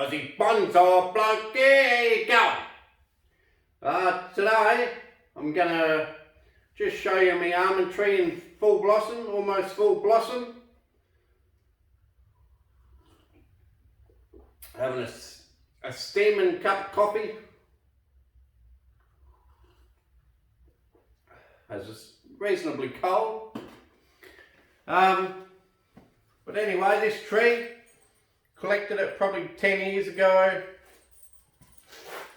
Aussie Bonsai bloke, there you go. Today I'm gonna just show you my almond tree in full blossom, almost full blossom. Having a steaming cup of coffee. As it's reasonably cold. But anyway, this tree, collected it probably 10 years ago.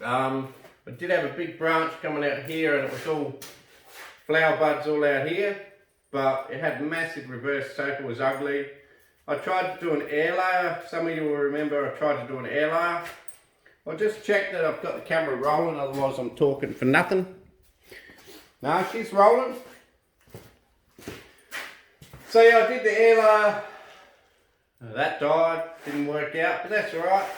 It did have a big branch coming out here and it was all flower buds all out here, but it had massive reverse tape, it was ugly. I tried to do an air layer, some of you will remember I tried to do an air layer. I'll just check that I've got the camera rolling, otherwise I'm talking for nothing. No, she's rolling. So yeah, I did the air layer. That died, didn't work out, but that's alright.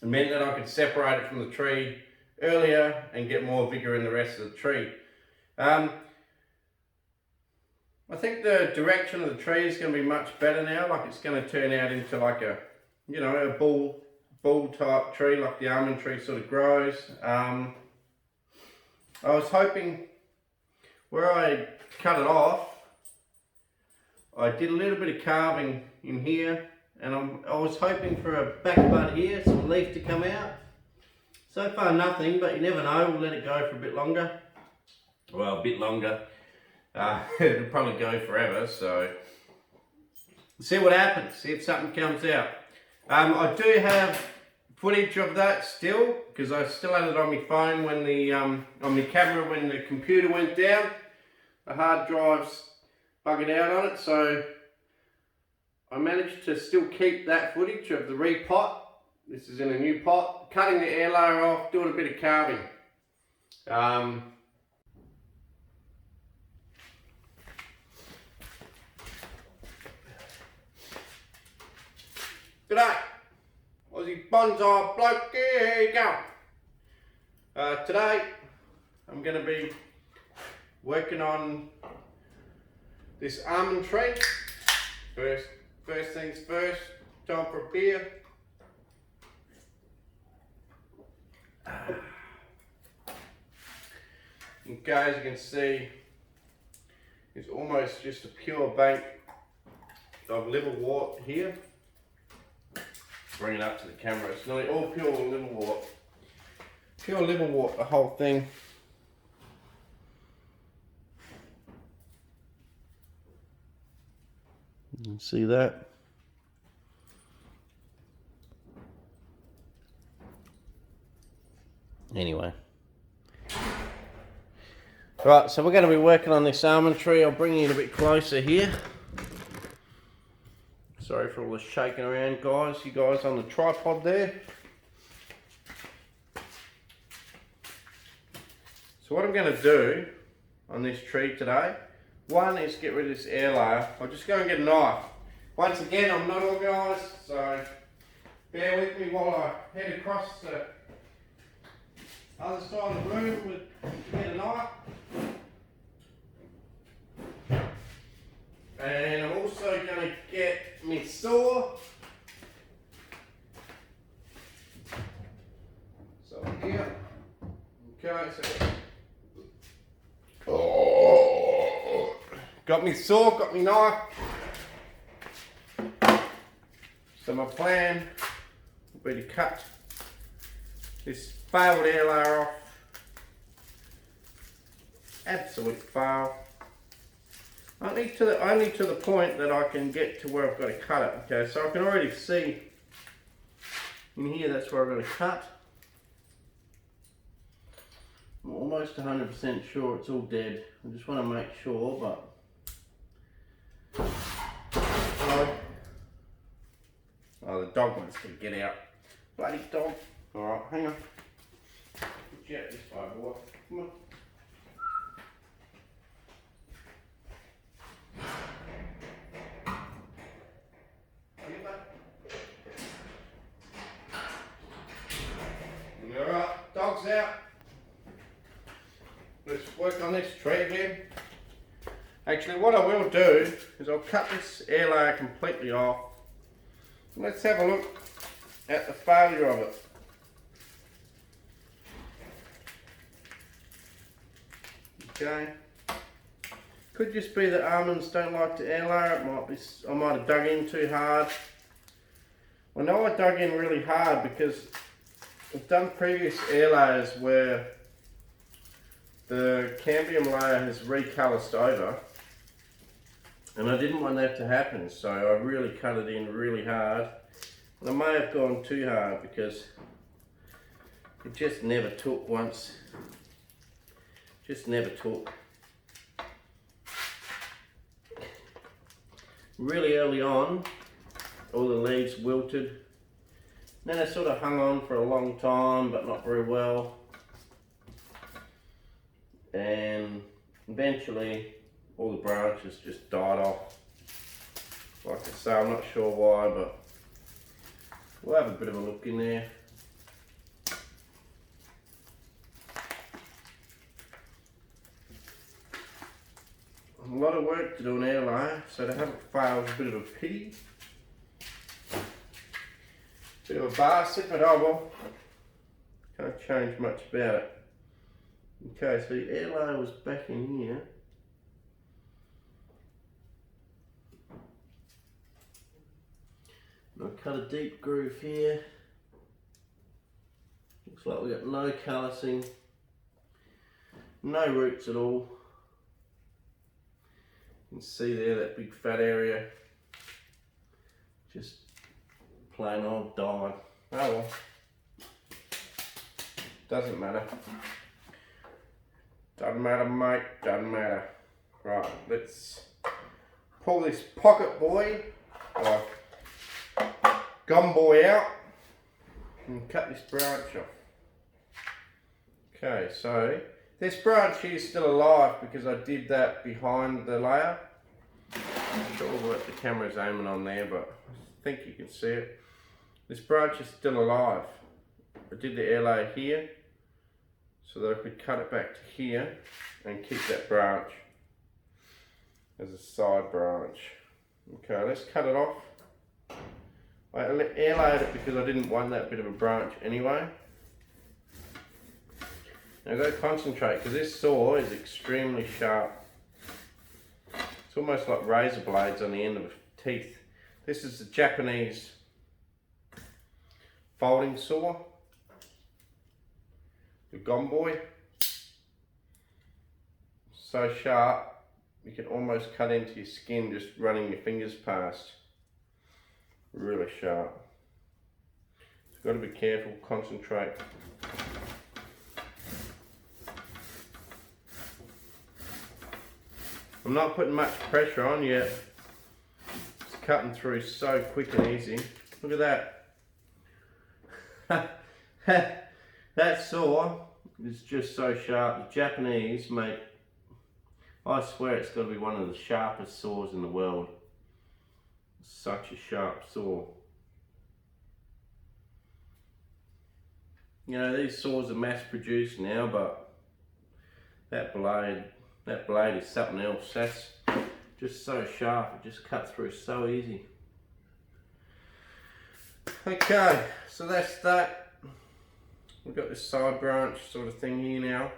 It meant that I could separate it from the tree earlier and get more vigour in the rest of the tree. I think the direction of the tree is going to be much better now, like it's going to turn out into like a, you know, a ball type tree, like the almond tree sort of grows. I was hoping, where I cut it off, I did a little bit of carving in here, and I was hoping for a back bud here, some leaf to come out. So far nothing, but you never know, we'll let it go for a bit longer. Well, a bit longer. It'll probably go forever, so see what happens, see if something comes out. I do have footage of that still, because I still had it on my phone when the on my camera when the computer went down. The hard drives buggered out on it, so I managed to still keep that footage of the repot. This is in a new pot, cutting the air layer off, doing a bit of carving. G'day, Aussie Bonsai bloke, there you go. Today I'm going to be working on this almond tree. First things first, time for a beer. Okay, as you can see, it's almost just a pure bank of liverwort here. Bring it up to the camera, it's nearly all pure liverwort. Pure liverwort, the whole thing. You can see that. Anyway. Right, so we're going to be working on this almond tree. I'll bring you in a bit closer here. Sorry for all the shaking around, guys. You guys on the tripod there. So what I'm going to do on this tree today, one is get rid of this air layer. I'll just go and get a knife. Once again, I'm not organised, so bear with me while I head across the other side of the room to get a knife. And I'm also going to get my saw. So here, okay, so got my saw, got my knife. So my plan will be to cut this failed air layer off. Absolute fail. Only to the point that I can get to where I've got to cut it. Okay, so I can already see in here that's where I've got to cut. I'm almost 100% sure it's all dead. I just want to make sure, but oh, the dog wants to get out. Bloody dog. Alright, hang on. Get you out this way, boy. Come on. Alright, dog's out. Let's work on this tree again. Actually, what I will do is I'll cut this air layer completely off. Let's have a look at the failure of it. Okay. Could just be that almonds don't like to air layer. It might be I might have dug in too hard. I know I dug in really hard because I've done previous air layers where the cambium layer has recalced over, and I didn't want that to happen, so I really cut it in really hard. And I may have gone too hard because it just never took once. Just never took. Really early on, all the leaves wilted. Then they sort of hung on for a long time, but not very well. And eventually, all the branches just died off. Like I say, I'm not sure why, but we'll have a bit of a look in there. A lot of work to do an air layer, so to have it fail is a bit of a pity. Bit of a bastard, but oh well. Can't change much about it. Okay, so the air layer was back in here. And I cut a deep groove here. Looks like we got no callousing, no roots at all. You can see there that big fat area, just plain old died. Oh well, doesn't matter. Doesn't matter, mate, doesn't matter. Right, let's pull this pocket boy, or gum boy out, and cut this branch off. Okay, so this branch here is still alive because I did that behind the layer. I'm not sure what the camera's aiming on there, but I think you can see it. This branch is still alive. I did the air layer here so that I could cut it back to here and keep that branch as a side branch. Okay, let's cut it off. I air layered it because I didn't want that bit of a branch anyway. Now I've got to concentrate because this saw is extremely sharp. It's almost like razor blades on the end of teeth. This is the Japanese folding saw, the gomboy. So sharp you can almost cut into your skin just running your fingers past. Really sharp. So you've got to be careful, concentrate. I'm not putting much pressure on yet. It's cutting through so quick and easy. Look at that. That saw is just so sharp. The Japanese make, I swear it's got to be one of the sharpest saws in the world. Such a sharp saw. You know, these saws are mass produced now, but that blade is something else. That's just so sharp, it just cuts through so easy. Okay, so that's that. We've got this side branch sort of thing here now.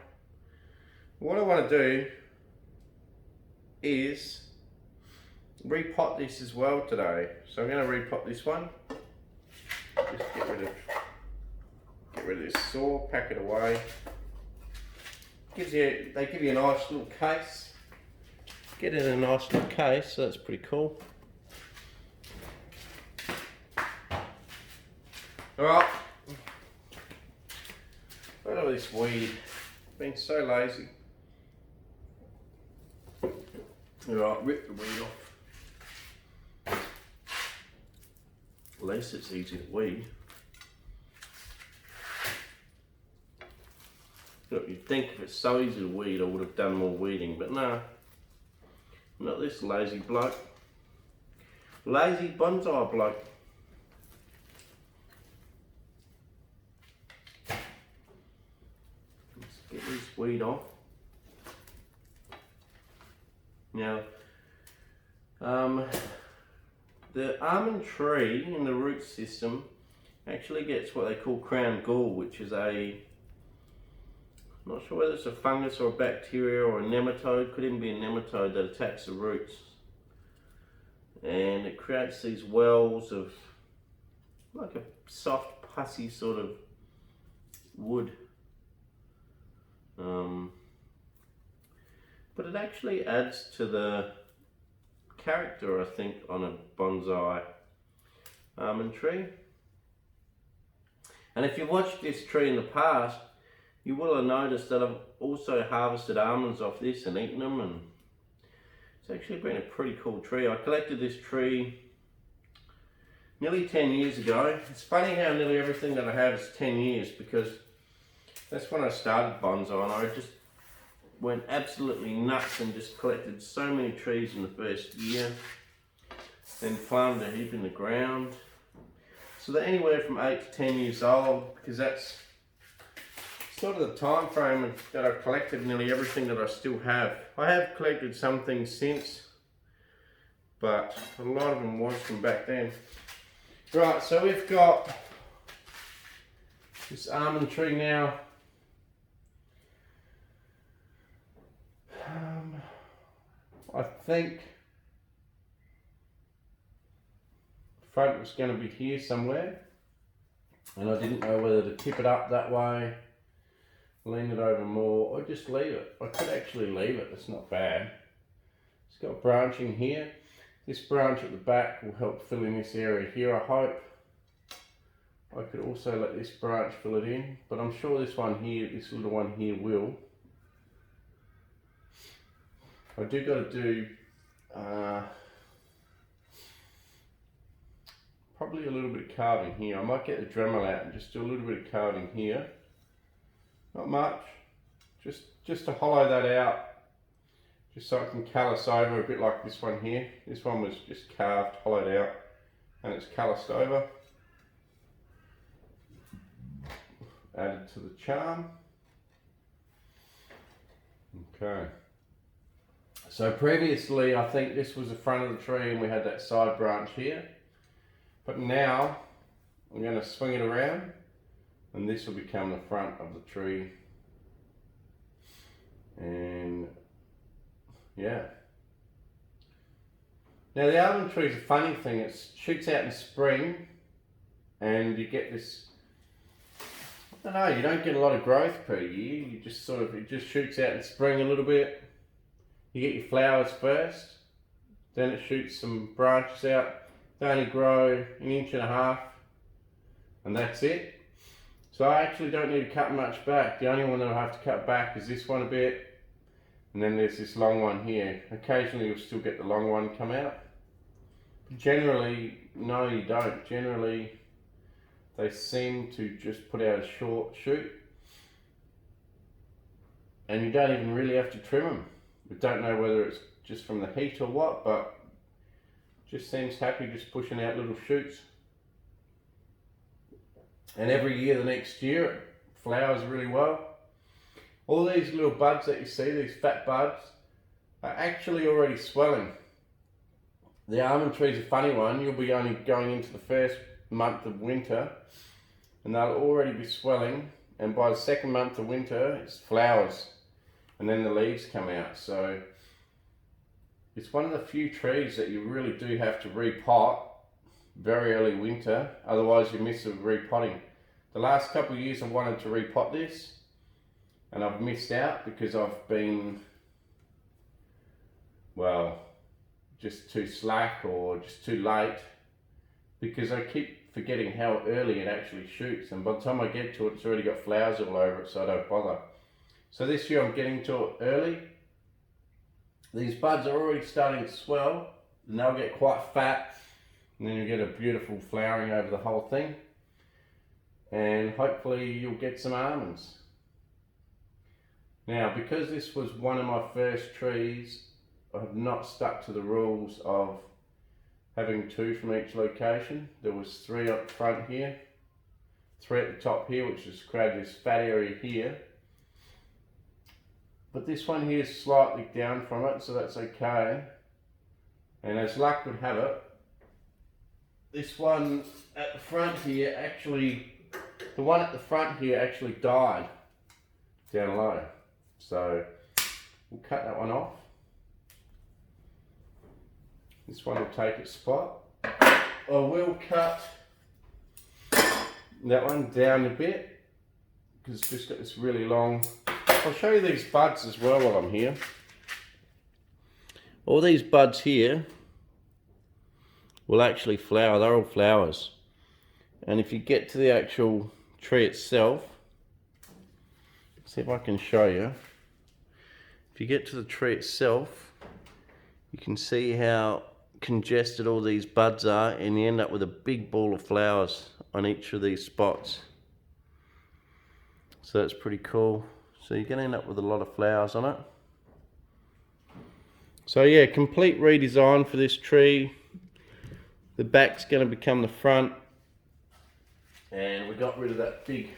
What I want to do is repot this as well today. So I'm going to repot this one. Just get rid of this saw, pack it away. They give you a nice little case. Get in a nice little case, so that's pretty cool. Alright. Look at all this weed. Been so lazy. Alright, rip the weed off. At least it's easy to weed. Look, you'd think if it's so easy to weed, I would have done more weeding, but no. Not this lazy bloke. Lazy bonsai bloke. Let's get this weed off. Now, The almond tree in the root system actually gets what they call crown gall, which is a, I'm not sure whether it's a fungus or a bacteria or a nematode, could even be a nematode that attacks the roots. And it creates these wells of like a soft, pussy sort of wood. But it actually adds to the character, I think, on a bonsai almond tree. And if you've watched this tree in the past, you will have noticed that I've also harvested almonds off this and eaten them, and it's actually been a pretty cool tree. I collected this tree nearly 10 years ago. It's funny how nearly everything that I have is 10 years, because that's when I started bonsai, and I just went absolutely nuts and just collected so many trees in the first year, then planted a heap in the ground. So they're anywhere from 8 to 10 years old, because that's sort of the time frame that I've collected nearly everything that I still have. I have collected some things since, but a lot of them was from back then. Right, so we've got this almond tree now. I think the front was going to be here somewhere, and I didn't know whether to tip it up that way, lean it over more, or just leave it. I could actually leave it, it's not bad. It's got branching here. This branch at the back will help fill in this area here, I hope. I could also let this branch fill it in, but I'm sure this one here, this little one here will. I do got to do probably a little bit of carving here. I might get the Dremel out and just do a little bit of carving here. Not much, just to hollow that out, just so I can callus over a bit like this one here. This one was just carved, hollowed out, and it's calloused over. Added to the charm. Okay. So previously, I think this was the front of the tree and we had that side branch here. But now, I'm going to swing it around and this will become the front of the tree. And yeah. Now the almond tree is a funny thing. It shoots out in spring and you get this, I don't know, you don't get a lot of growth per year. You just sort of, it just shoots out in spring a little bit. You get your flowers first, then it shoots some branches out. They only grow 1.5 inches, and that's it. So I actually don't need to cut much back. The only one that I have to cut back is this one a bit, and then there's this long one here. Occasionally you'll still get the long one come out. But generally, no you don't. Generally, they seem to just put out a short shoot, and you don't even really have to trim them. We don't know whether it's just from the heat or what, but just seems happy just pushing out little shoots. And every year, the next year, it flowers really well. All these little buds that you see, these fat buds, are actually already swelling. The almond tree's a funny one. You'll be only going into the first month of winter and they'll already be swelling, and by the second month of winter, it's flowers. And then the leaves come out. So it's one of the few trees that you really do have to repot very early winter, otherwise you miss the repotting. The last couple of years I wanted to repot this and I've missed out because I've been, well, just too slack or just too late, because I keep forgetting how early it actually shoots, and by the time I get to it, it's already got flowers all over it, so I don't bother. So this year I'm getting to it early. These buds are already starting to swell and they'll get quite fat, and then you get a beautiful flowering over the whole thing, and hopefully you'll get some almonds. Now, because this was one of my first trees, I have not stuck to the rules of having 2 from each location. There was 3 up front here, 3 at the top here, which has created this fat area here. But this one here is slightly down from it, so that's okay. And as luck would have it, this one at the front here actually, the one at the front here actually died down low. So we'll cut that one off. This one will take its spot. I will cut that one down a bit because it's just got this really long. I'll show you these buds as well while I'm here. All these buds here will actually flower. They're all flowers. And if you get to the actual tree itself, see if I can show you. If you get to the tree itself, you can see how congested all these buds are, and you end up with a big ball of flowers on each of these spots. So that's pretty cool. So you're going to end up with a lot of flowers on it. So yeah, complete redesign for this tree. The back's going to become the front, and we got rid of that big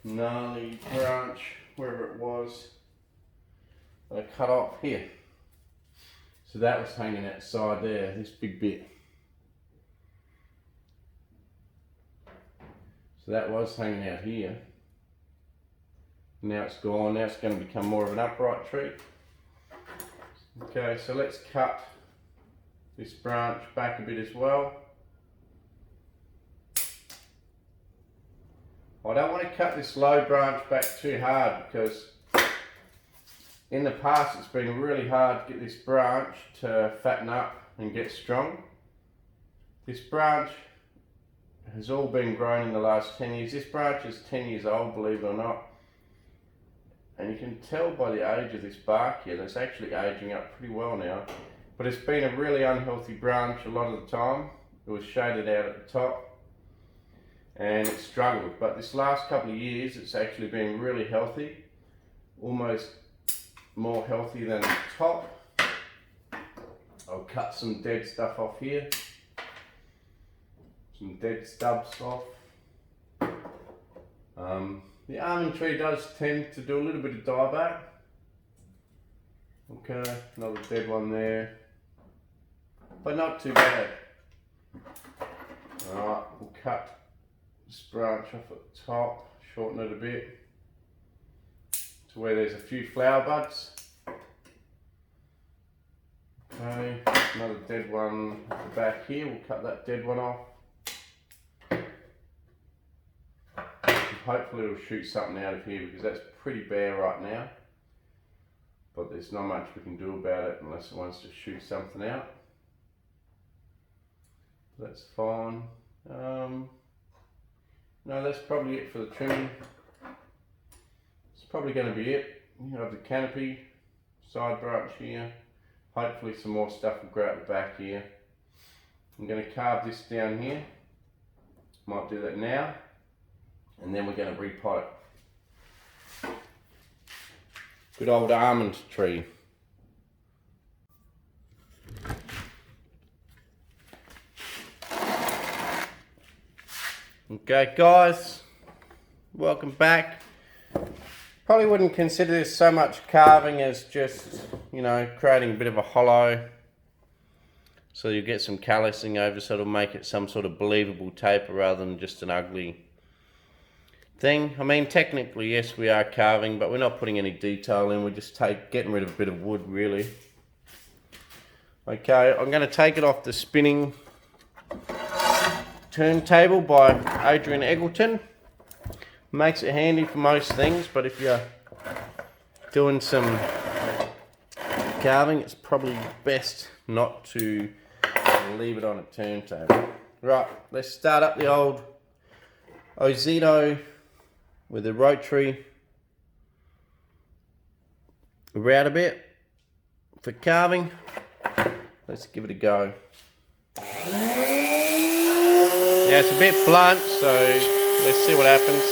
gnarly branch wherever it was that I cut off here. So that was hanging outside there, this big bit. So that was hanging out here. Now it's gone. Now it's going to become more of an upright tree. Okay, so let's cut this branch back a bit as well. I don't want to cut this low branch back too hard because in the past it's been really hard to get this branch to fatten up and get strong. This branch has all been grown in the last 10 years. This branch is 10 years old, believe it or not. And you can tell by the age of this bark here that it's actually aging up pretty well now. But it's been a really unhealthy branch a lot of the time. It was shaded out at the top and it struggled. But this last couple of years it's actually been really healthy. Almost more healthy than the top. I'll cut some dead stuff off here. Some dead stubs off. The almond tree does tend to do a little bit of dieback. Okay, another dead one there. But not too bad. Alright, we'll cut this branch off at the top, shorten it a bit to where there's a few flower buds. Okay, another dead one at the back here, we'll cut that dead one off. Hopefully it'll shoot something out of here because that's pretty bare right now. But there's not much we can do about it unless it wants to shoot something out. That's fine. No, that's probably it for the trimming. It's probably going to be it. You have the canopy, side branch here. Hopefully some more stuff will grow out the back here. I'm going to carve this down here. Might do that now. And then we're going to repot it. Good old almond tree. Okay guys, welcome back. Probably wouldn't consider this so much carving as just, you know, creating a bit of a hollow. So you get some callousing over, so it'll make it some sort of believable taper rather than just an ugly thing. I mean, technically, yes, we are carving, but we're not putting any detail in. We're just getting rid of a bit of wood, really. Okay, I'm going to take it off the spinning turntable by Adrian Eggleton. Makes it handy for most things, but if you're doing some carving, it's probably best not to leave it on a turntable. Right, let's start up the old Ozito with a rotary around a bit for carving. Let's give it a go. Yeah, it's a bit blunt, so let's see what happens.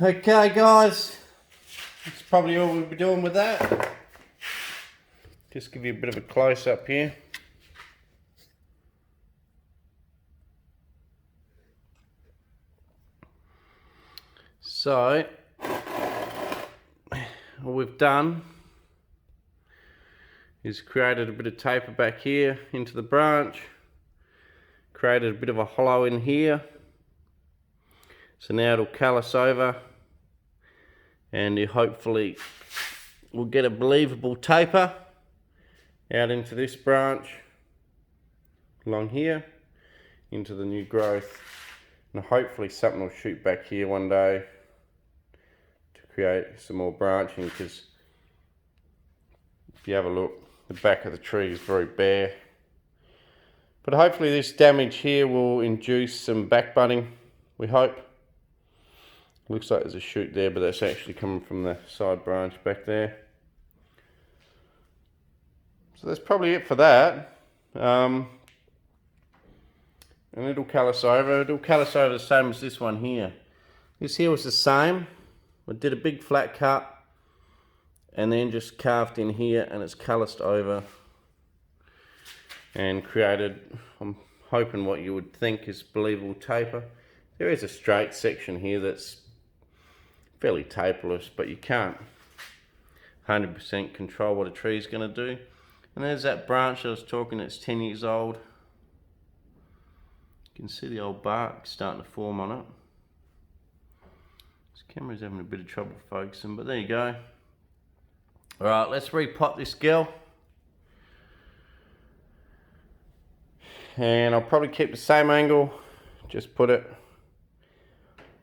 Okay guys, that's probably all we'll be doing with that. Just give you a bit of a close up here. So, all we've done is created a bit of taper back here into the branch, created a bit of a hollow in here. So now it'll callus over and you hopefully will get a believable taper out into this branch along here into the new growth, and hopefully something will shoot back here one day to create some more branching, because if you have a look, the back of the tree is very bare. But hopefully this damage here will induce some back budding, we hope. Looks like there's a shoot there, but that's actually coming from the side branch back there. So that's probably it for that. And it'll callus over. It'll callus over the same as this one here. This here was the same. I did a big flat cut and then just carved in here, and it's callused over and created, I'm hoping, what you would think is believable taper. There is a straight section here that's fairly taperless, but you can't 100% control what a tree is going to do. And there's that branch I was talking, it's 10 years old. You can see the old bark starting to form on it. This camera's having a bit of trouble focusing, but there you go. Alright, let's repot this girl. And I'll probably keep the same angle, just put it,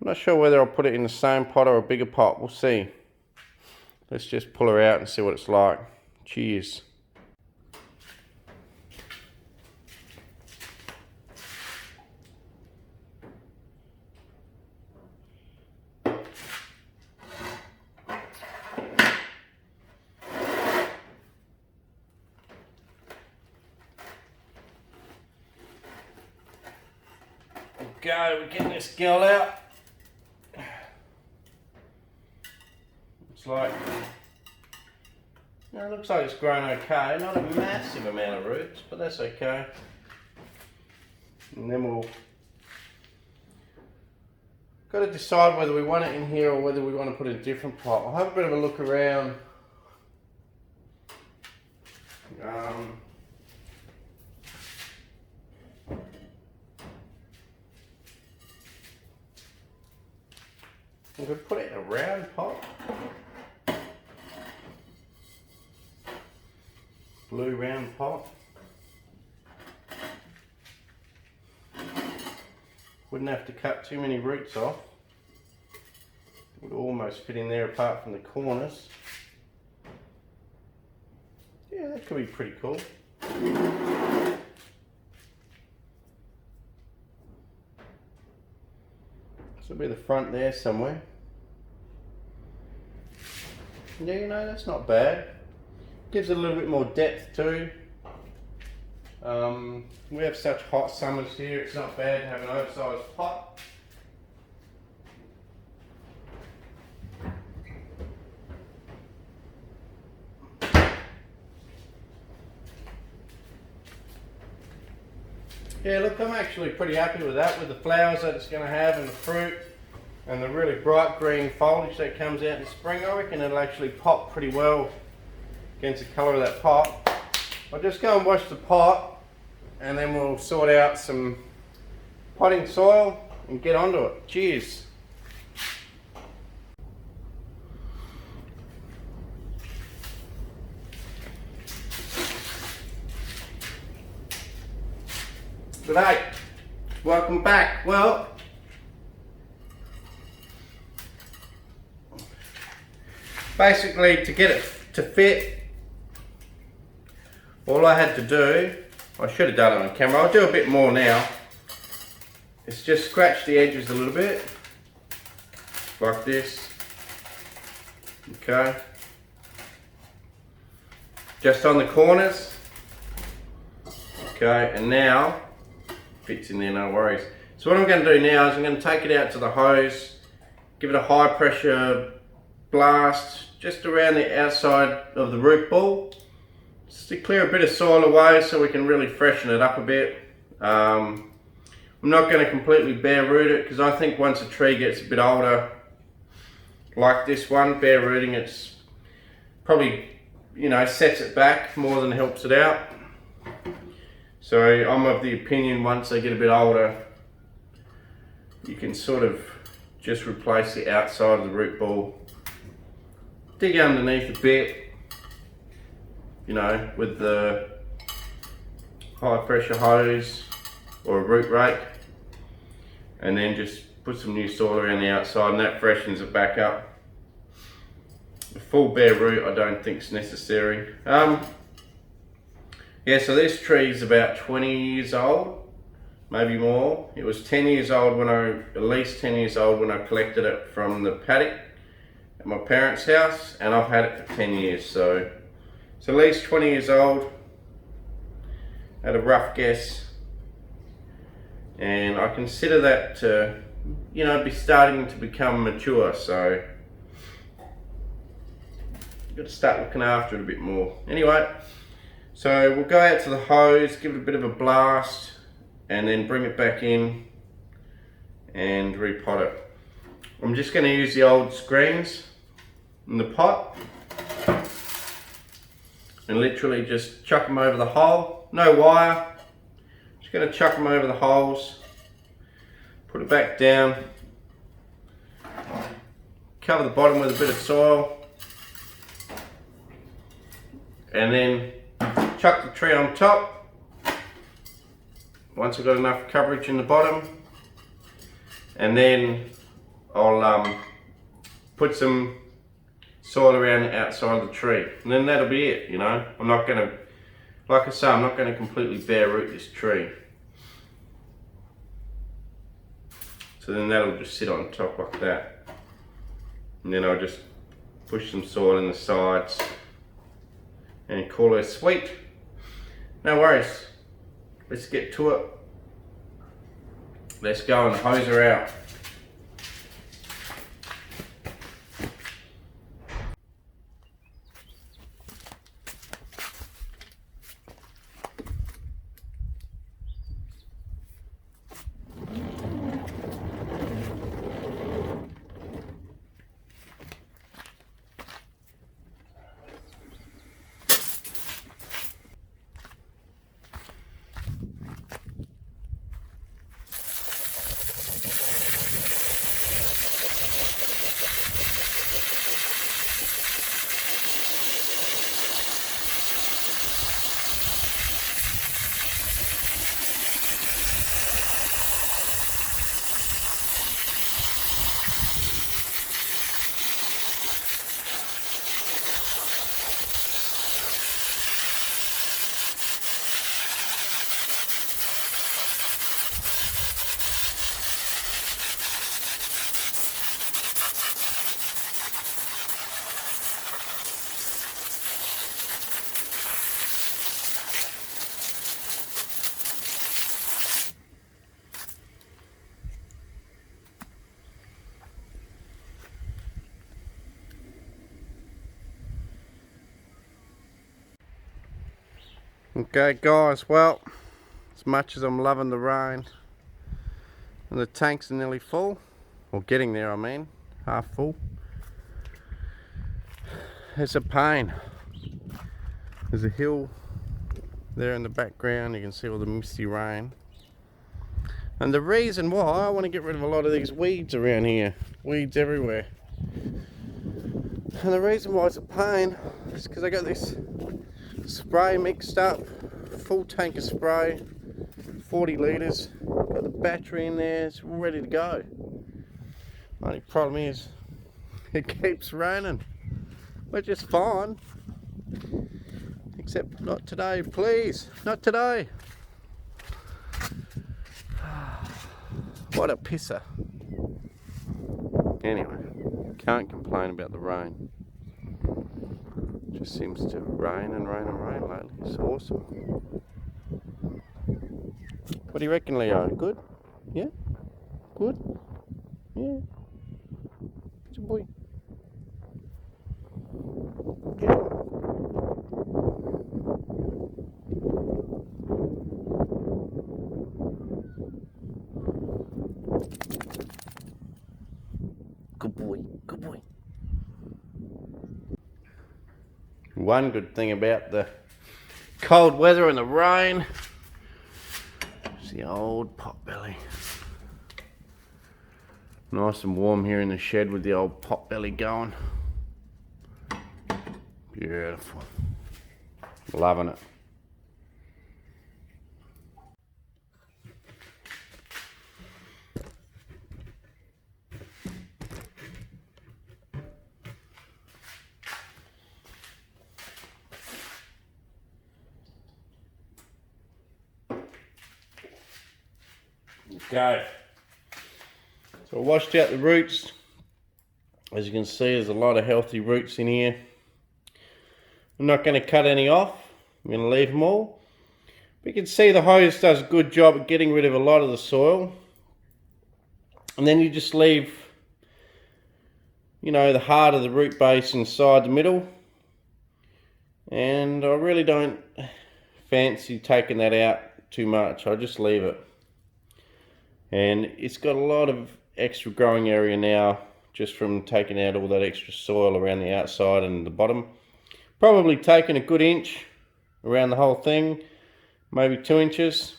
I'm not sure whether I'll put it in the same pot or a bigger pot, we'll see. Let's just pull her out and see what it's like. Cheers. Go, we're getting this girl out. It's like, it looks like it's grown okay. Not a massive amount of roots, but that's okay. And then we'll got to decide whether we want it in here or whether we want to put it in a different pot. I'll have a bit of a look around. I'm going to put it in a round pot. Blue round pot. Wouldn't have to cut too many roots off. It would almost fit in there apart from the corners. Yeah, that could be pretty cool. This will be the front there somewhere. Yeah, you know, that's not bad. Gives it a little bit more depth too. We have such hot summers here, it's not bad to have an oversized pot. Yeah, look, I'm actually pretty happy with that, with the flowers that it's going to have and the fruit and the really bright green foliage that comes out in spring. I reckon it'll actually pop pretty well against the colour of that pot. I'll just go and wash the pot and then we'll sort out some potting soil and get onto it. Cheers. G'day, welcome back. Well, basically to get it to fit, all I had to do, I should have done it on camera, I'll do a bit more now, is just scratch the edges a little bit, like this, okay, just on the corners, okay, and now, fits in there, no worries. So what I'm going to do now is I'm going to take it out to the hose, give it a high pressure blast just around the outside of the root ball, just to clear a bit of soil away so we can really freshen it up a bit. I'm not going to completely bare root it because I think once a tree gets a bit older, like this one, bare rooting it's probably, you know, sets it back more than helps it out. So I'm of the opinion once they get a bit older, you can sort of just replace the outside of the root ball, dig underneath a bit, you know, with the high pressure hose or a root rake, and then just put some new soil around the outside and that freshens it back up. A full bare root I don't think is necessary. Yeah, so this tree is about 20 years old, maybe more. It was 10 years old when at least 10 years old when I collected it from the paddock at my parents' house, and I've had it for 10 years, so it's at least 20 years old at a rough guess. And I consider that to, you know, be starting to become mature, so I've got to start looking after it a bit more. Anyway, so we'll go out to the hose, give it a bit of a blast, and then bring it back in and repot it. I'm just going to use the old screens in the pot and literally just chuck them over the hole. No wire, just going to chuck them over the holes, put it back down, cover the bottom with a bit of soil, and then chuck the tree on top. Once I've got enough coverage in the bottom, and then I'll put some soil around the outside of the tree, and then that'll be it. You know, I'm not going to, like I say, I'm not going to completely bare root this tree. So then that'll just sit on top like that, and then I'll just push some soil in the sides and call her sweet. No worries, let's get to it. Let's go and hose her out. Okay guys, well, it's As much as I'm loving the rain. And the tanks are nearly full. Or getting there, I mean. Half full. It's a pain. There's a hill there in the background. You can see all the misty rain. And the reason why I want to get rid of a lot of these weeds around here. Weeds everywhere. And the reason why it's a pain is because I got this spray mixed up. Full tank of spray. 40 litres. Got the battery in there. It's ready to go. Only problem is it keeps raining. Which is fine. Except not today, please. Not today. What a pisser. Anyway, can't complain about the rain. Just seems to rain and rain and rain lately. It's awesome. What do you reckon, Leo? Good? Yeah? Good? Yeah. Good boy. Yeah. Good boy, good boy. One good thing about the cold weather and the rain is the old potbelly. Nice and warm here in the shed with the old potbelly going. Beautiful. Loving it. Okay, so I washed out the roots. As you can see, there's a lot of healthy roots in here. I'm not going to cut any off. I'm going to leave them all. But you can see the hose does a good job at getting rid of a lot of the soil. And then you just leave, you know, the heart of the root base inside the middle. And I really don't fancy taking that out too much. I just leave it. And it's got a lot of extra growing area now just from taking out all that extra soil around the outside and the bottom. Probably taking a good inch around the whole thing, maybe 2 inches.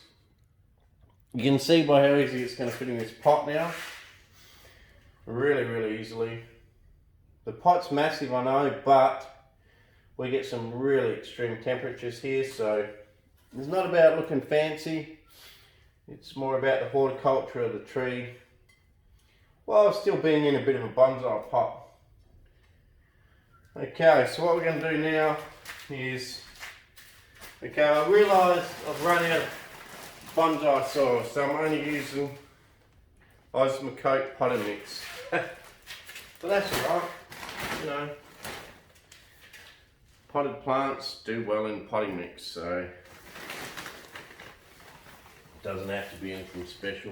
You can see by how easy it's going to fit in this pot now. Really, really easily. The pot's massive, I know, but we get some really extreme temperatures here, so it's not about looking fancy. It's more about the horticulture of the tree, while still being in a bit of a bonsai pot. Okay, so what we're going to do now is, okay, I realise I've run out of bonsai soil, so I'm only using Aussie potting mix. But that's alright, you know. Potted plants do well in potting mix, so doesn't have to be anything special.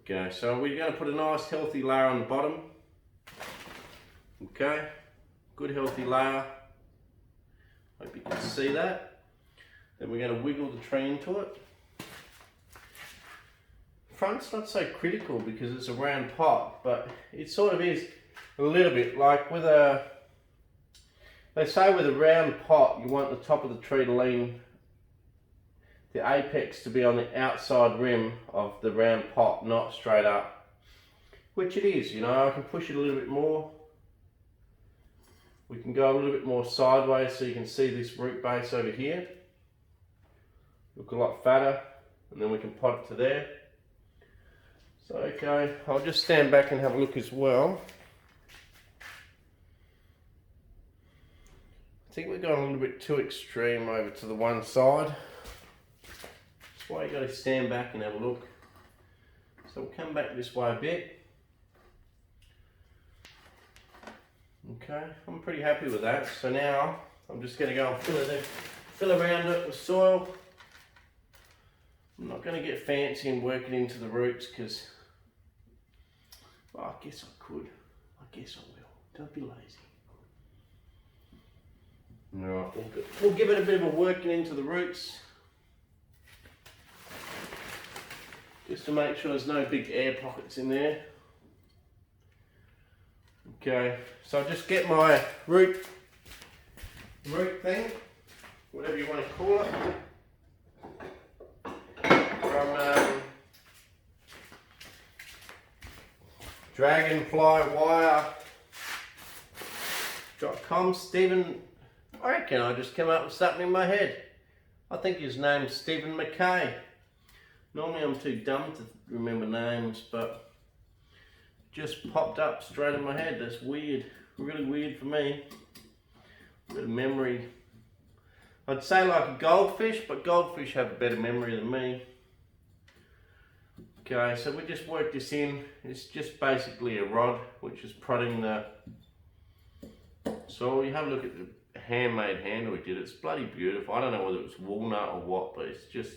Okay, so we're going to put a nice healthy layer on the bottom. Okay, good healthy layer. Hope you can see that. Then we're going to wiggle the tree into it. Front's not so critical because it's a round pot, but it sort of is a little bit like with a, they say with a round pot you want the top of the tree to lean, the apex to be on the outside rim of the round pot, not straight up. Which it is, you know. I can push it a little bit more. We can go a little bit more sideways so you can see this root base over here. Look a lot fatter, and then we can pot it to there. So okay, I'll just stand back and have a look as well. I think we're going a little bit too extreme over to the one side. That's why you got to stand back and have a look. So we'll come back this way a bit. Okay, I'm pretty happy with that. So now I'm just going to go and fill around it with soil. I'm not going to get fancy and work it into the roots because, well, I guess I could. I guess I will. Don't be lazy. Alright, we'll give it a bit of a working into the roots. just to make sure there's no big air pockets in there. Okay, so I'll just get my root thing, whatever you want to call it, from dragonflywire.com. Stephen, I reckon I just came up with something in my head. I think his name's Stephen McKay. Normally I'm too dumb to remember names, but just popped up straight in my head. That's weird, really weird for me. A bit of memory. I'd say like a goldfish, but goldfish have a better memory than me. Okay, so we just work this in. It's just basically a rod which is prodding the soil. You have a look at the handmade handle we did. It's bloody beautiful. I don't know whether it's walnut or what, but it's just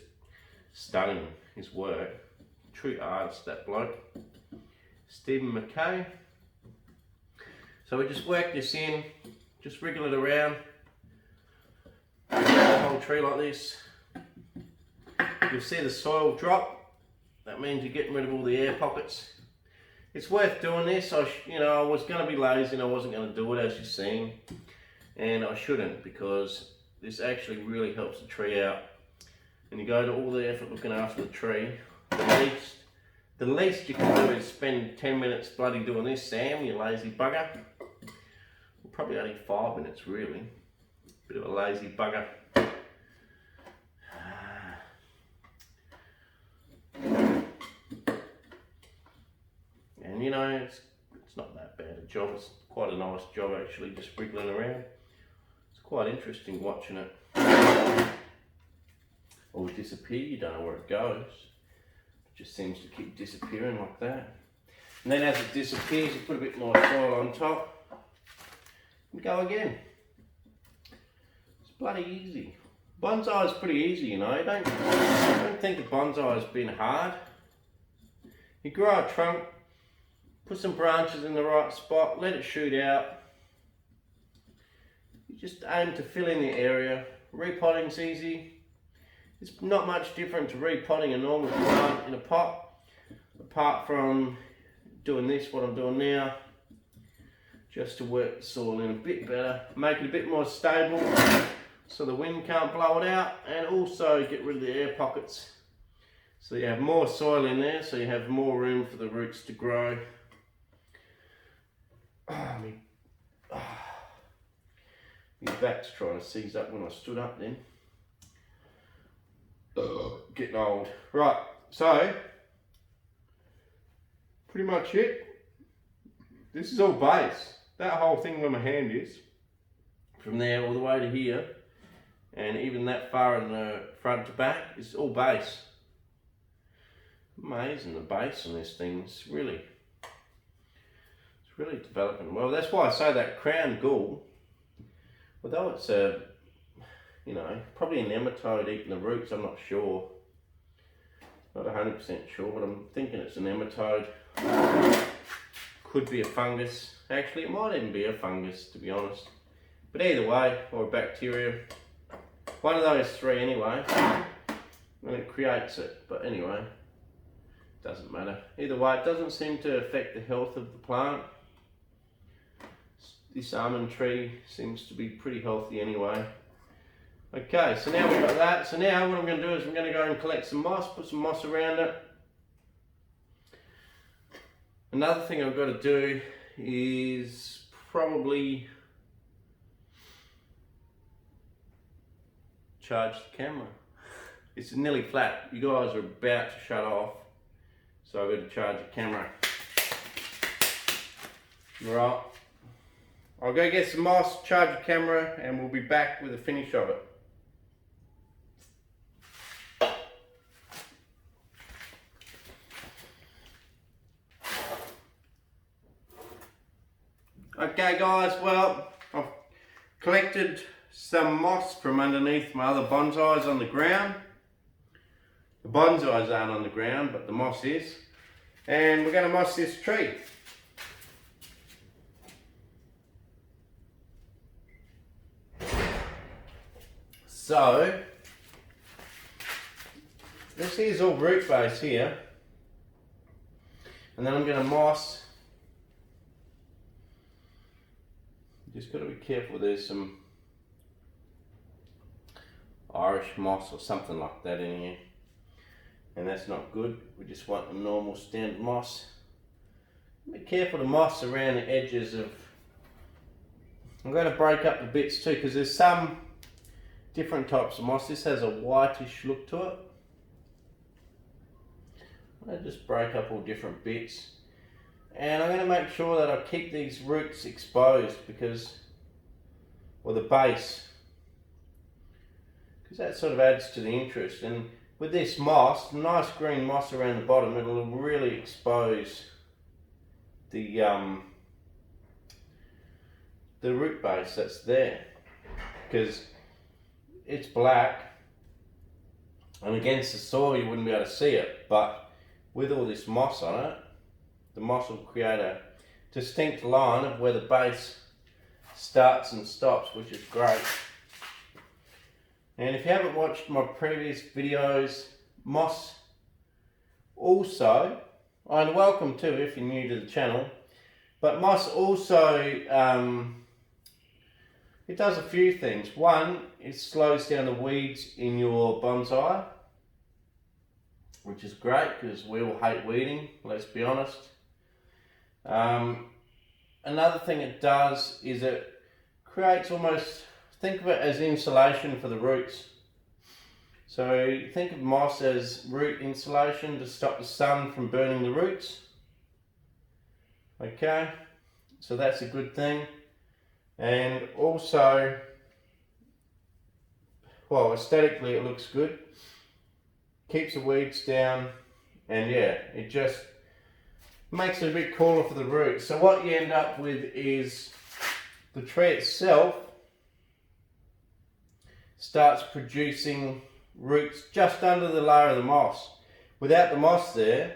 stunning, his work. True artist, that bloke. Stephen McKay. So we just work this in, just wriggle it around. The whole tree like this. You'll see the soil drop. That means you're getting rid of all the air pockets. It's worth doing this. I was going to be lazy and I wasn't going to do it, as you've seen, and I shouldn't, because this actually really helps the tree out. And you go to all the effort looking after the tree. The least you can do is spend 10 minutes bloody doing this, Sam, you lazy bugger. Well, probably only 5 minutes really. Bit of a lazy bugger. And you know, it's not that bad a job. It's quite a nice job actually, just wriggling around. It's quite interesting watching it. Or disappear, you don't know where it goes. It just seems to keep disappearing like that. And then as it disappears, you put a bit more soil on top and go again. It's bloody easy. Bonsai is pretty easy, you know. Don't think of bonsai as being hard. You grow a trunk, put some branches in the right spot, let it shoot out. You just aim to fill in the area. Repotting's easy. It's not much different to repotting a normal plant in a pot, apart from doing this, what I'm doing now, just to work the soil in a bit better, make it a bit more stable so the wind can't blow it out, and also get rid of the air pockets so you have more soil in there, so you have more room for the roots to grow. My back's trying to seize up when I stood up then. Getting old. Right, so pretty much it. This is all base. That whole thing where my hand is, from there all the way to here, and even that far in the front to back, is all base. Amazing, the base on this thing. It's really developing well. That's why I say that crown ghoul, although it's a, you know, probably an nematode eating the roots, I'm not sure. Not 100% sure, but I'm thinking it's a nematode. Could be a fungus. Actually, it might even be a fungus, to be honest. But either way, or a bacteria. One of those three anyway. And it creates it. But anyway, doesn't matter. Either way, it doesn't seem to affect the health of the plant. This almond tree seems to be pretty healthy anyway. Okay, so now we've got that. So now what I'm going to do is I'm going to go and collect some moss, put some moss around it. Another thing I've got to do is probably charge the camera. It's nearly flat. You guys are about to shut off, so I've got to charge the camera. Right, I'll go get some moss, charge the camera, and we'll be back with the finish of it. Okay guys, well, I've collected some moss from underneath my other bonsais on the ground. The bonsais aren't on the ground, but the moss is. And we're going to moss this tree. So, this here's all root base here. And then I'm going to moss. Just got to be careful, there's some Irish moss or something like that in here. And that's not good. We just want the normal standard moss. Be careful the moss around the edges of... I'm going to break up the bits too, because there's some different types of moss. This has a whitish look to it. I just break up all different bits, and I'm going to make sure that I keep these roots exposed, because, or the base, because that sort of adds to the interest. And with this moss, nice green moss around the bottom, it'll really expose the root base that's there, because it's black and against the soil you wouldn't be able to see it, but with all this moss on it, the moss will create a distinct line of where the base starts and stops, which is great. And if you haven't watched my previous videos, moss also, and welcome too if you're new to the channel, but moss also, it does a few things. One, it slows down the weeds in your bonsai, which is great because we all hate weeding, let's be honest. Another thing it does is it creates almost, think of it as insulation for the roots. So think of moss as root insulation to stop the sun from burning the roots. Okay, so that's a good thing. And also, well, aesthetically it looks good. Keeps the weeds down, and yeah, it just makes it a bit cooler for the roots. So what you end up with is the tree itself starts producing roots just under the layer of the moss. Without the moss there,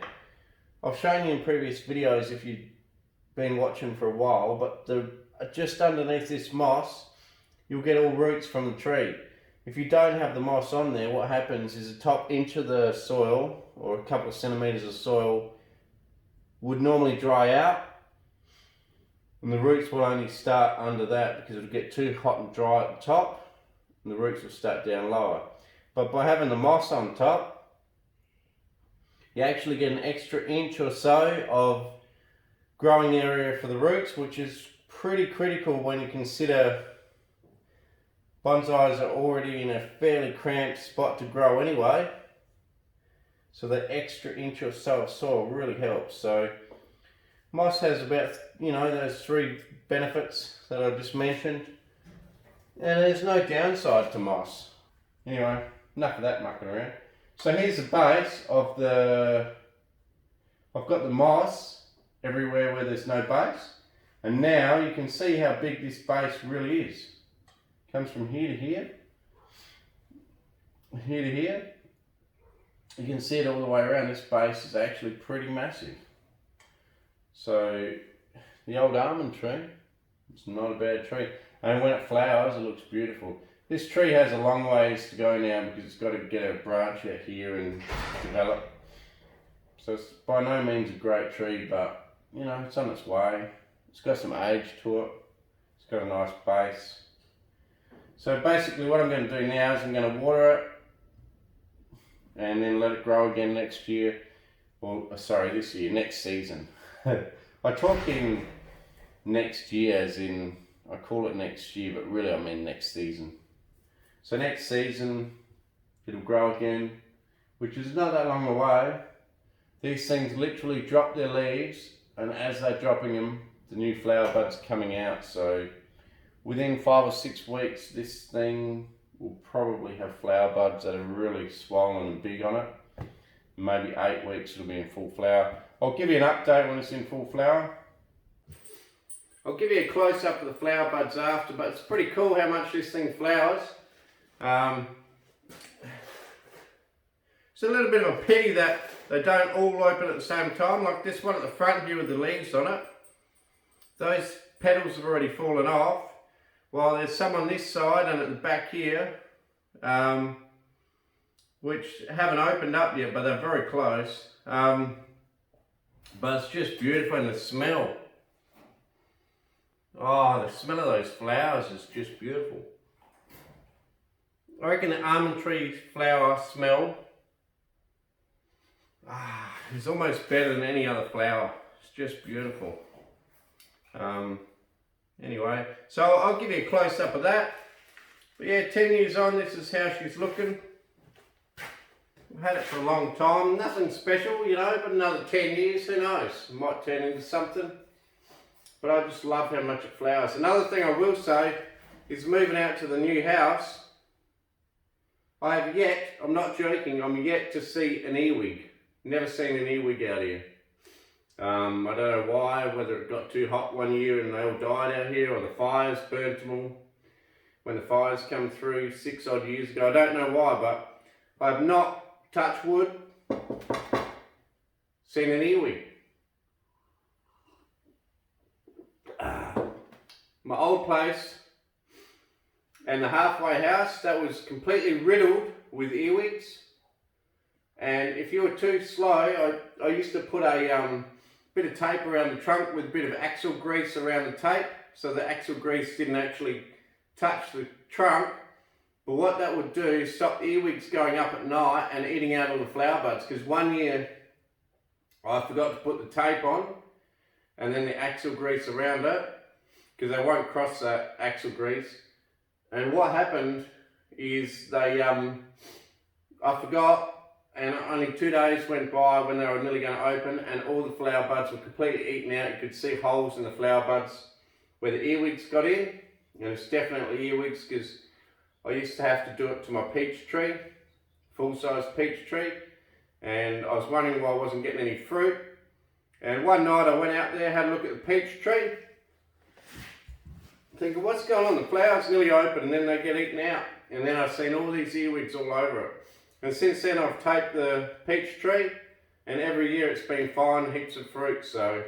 I've shown you in previous videos if you've been watching for a while, but just underneath this moss, you'll get all roots from the tree. If you don't have the moss on there, what happens is the top inch of the soil, or a couple of centimeters of soil, would normally dry out, and the roots will only start under that because it'll get too hot and dry at the top, and the roots will start down lower. But by having the moss on top, you actually get an extra inch or so of growing area for the roots, which is pretty critical when you consider bonsais are already in a fairly cramped spot to grow anyway. So that extra inch or so of soil really helps. So moss has about, those three benefits that I just mentioned. And there's no downside to moss. Anyway, enough of that mucking around. So here's the base of I've got the moss everywhere where there's no base. And now you can see how big this base really is. Comes from here to here, here to here. You can see it all the way around. This base is actually pretty massive. So the old almond tree, it's not a bad tree. And when it flowers, it looks beautiful. This tree has a long ways to go now because it's got to get a branch out here and develop. So it's by no means a great tree, but it's on its way. It's got some age to it. It's got a nice base. So basically what I'm going to do now is I'm going to water it and then let it grow again next year. Well, sorry, this year, next season. I talk in next year as in, I call it next year, but really I mean next season. So next season, it'll grow again, which is not that long away. These things literally drop their leaves, and as they're dropping them, the new flower buds are coming out. So within 5 or 6 weeks, this thing will probably have flower buds that are really swollen and big on it. Maybe 8 weeks it'll be in full flower. I'll give you an update when it's in full flower. I'll give you a close up of the flower buds after, but it's pretty cool how much this thing flowers. It's a little bit of a pity that they don't all open at the same time, like this one at the front here with the leaves on it. Those petals have already fallen off, while there's some on this side and at the back here, which haven't opened up yet, but they're very close. But it's just beautiful, and the smell. Oh, the smell of those flowers is just beautiful. I reckon the almond tree flower smell is almost better than any other flower. It's just beautiful. Anyway, so I'll give you a close up of that. But yeah, 10 years on, this is how she's looking. I've had it for a long time, nothing special, you know, but another 10 years, who knows? It might turn into something. But I just love how much it flowers. Another thing I will say is moving out to the new house, I have yet, I'm not joking, I'm yet to see an earwig. Never seen an earwig out here. I don't know why, whether it got too hot one year and they all died out here, or the fires burnt them all. When the fires come through 6 odd years ago, I don't know why, but I have not, touch wood, seen an earwig. My old place and the halfway house, that was completely riddled with earwigs. And if you were too slow, I used to put a bit of tape around the trunk with a bit of axle grease around the tape, so the axle grease didn't actually touch the trunk. But what that would do is stop earwigs going up at night and eating out all the flower buds. Because one year I forgot to put the tape on and then the axle grease around it, because they won't cross that axle grease. And what happened is they, I forgot, and only 2 days went by when they were nearly going to open, and all the flower buds were completely eaten out. You could see holes in the flower buds where the earwigs got in, and it's definitely earwigs, because I used to have to do it to my peach tree, full-size peach tree, and I was wondering why I wasn't getting any fruit. And one night I went out there, had a look at the peach tree, thinking, what's going on? The flower's nearly open, and then they get eaten out. And then I've seen all these earwigs all over it. And since then I've taped the peach tree, and every year it's been fine, heaps of fruit. So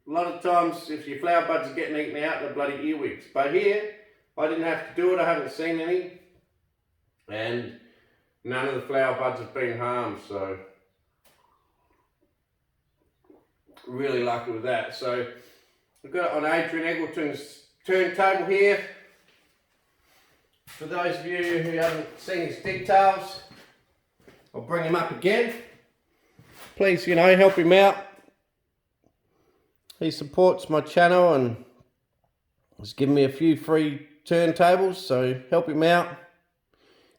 a lot of times if your flower buds are getting eaten out, they're bloody earwigs. But here, I didn't have to do it, I haven't seen any. And none of the flower buds have been harmed, so really lucky with that. So I've got it on Adrian Eggleton's turntable here. For those of you who haven't seen his details, I'll bring him up again. Please, you know, help him out. He supports my channel and has given me a few free turntables, so help him out.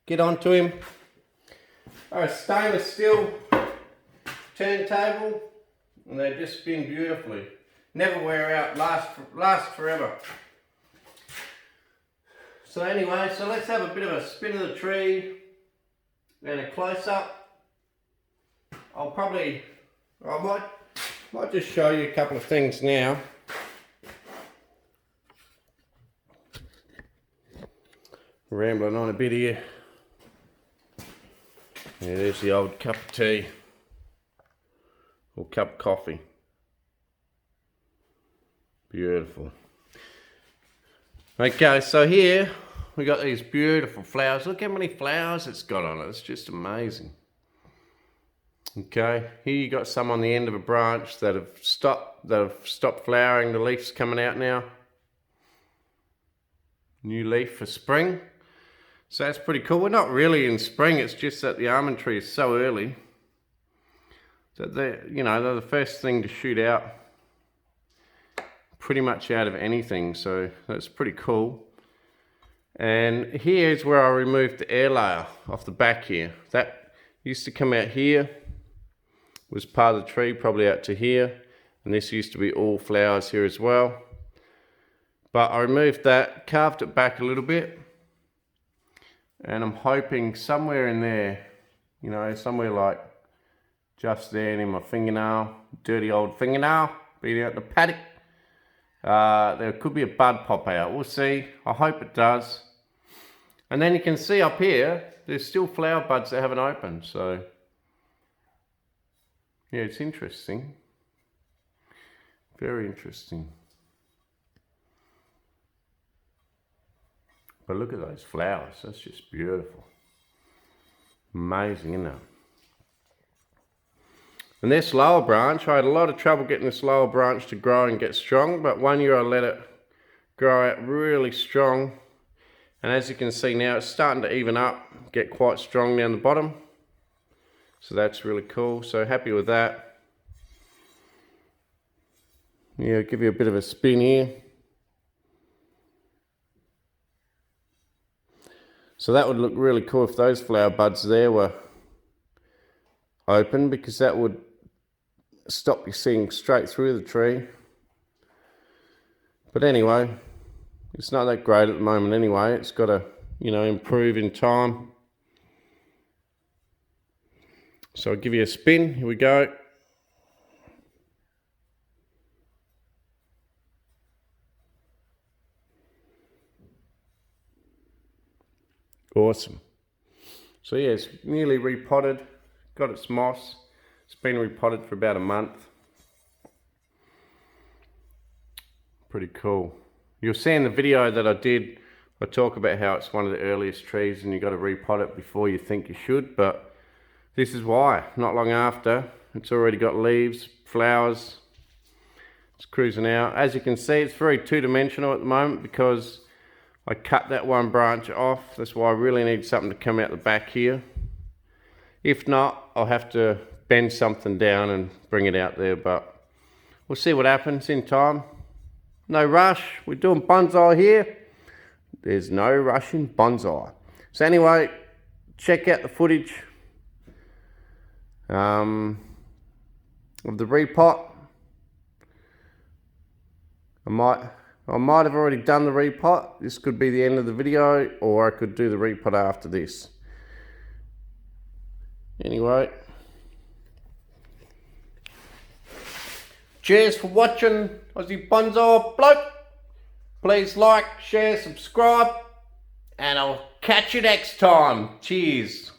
Get onto him. A stainless steel turntable, and they just spin beautifully. Never wear out, last forever. So anyway, so let's have a bit of a spin of the tree and a close up. I might just show you a couple of things now. Rambling on a bit here. Yeah, there's the old cup of tea or cup of coffee. Beautiful. Okay, so here we got these beautiful flowers. Look how many flowers it's got on it. It's just amazing. Okay, here you got some on the end of a branch that have stopped flowering. The leaf's coming out now. New leaf for spring. So that's pretty cool. We're not really in spring, it's just that the almond tree is so early that they're the first thing to shoot out pretty much out of anything, so that's pretty cool. And here's where I removed the air layer off the back here. That used to come out here, was part of the tree, probably out to here, and this used to be all flowers here as well. But I removed that, carved it back a little bit, and I'm hoping somewhere in there, you know, somewhere like just there in my fingernail, dirty old fingernail, being out the paddock, there could be a bud pop out. We'll see. I hope it does. And then you can see up here, there's still flower buds that haven't opened. So, yeah, it's interesting. Very interesting. But look at those flowers. That's just beautiful. Amazing, isn't it? And this lower branch, I had a lot of trouble getting this lower branch to grow and get strong, but 1 year I let it grow out really strong. And as you can see now, it's starting to even up, get quite strong down the bottom. So that's really cool, so happy with that. Yeah, I'll give you a bit of a spin here. So that would look really cool if those flower buds there were open, because that would stop you seeing straight through the tree. But anyway, it's not that great at the moment anyway. It's got to, you know, improve in time. So I'll give you a spin. Here we go. Awesome. So yeah, it's nearly repotted. Got its moss. It's been repotted for about a month. Pretty cool. You'll see in the video that I did, I talk about how it's one of the earliest trees and you've got to repot it before you think you should, but this is why. Not long after, it's already got leaves, flowers. It's cruising out. As you can see, it's very two-dimensional at the moment because I cut that one branch off. That's why I really need something to come out the back here. If not, I'll have to bend something down and bring it out there, but we'll see what happens in time. No rush. We're doing bonsai here. There's no rush in bonsai. So anyway, check out the footage of the repot. I might have already done the repot. This could be the end of the video, or I could do the repot after this. Anyway, cheers for watching Aussie Bonsai Bloke. Please like, share, subscribe, and I'll catch you next time. Cheers.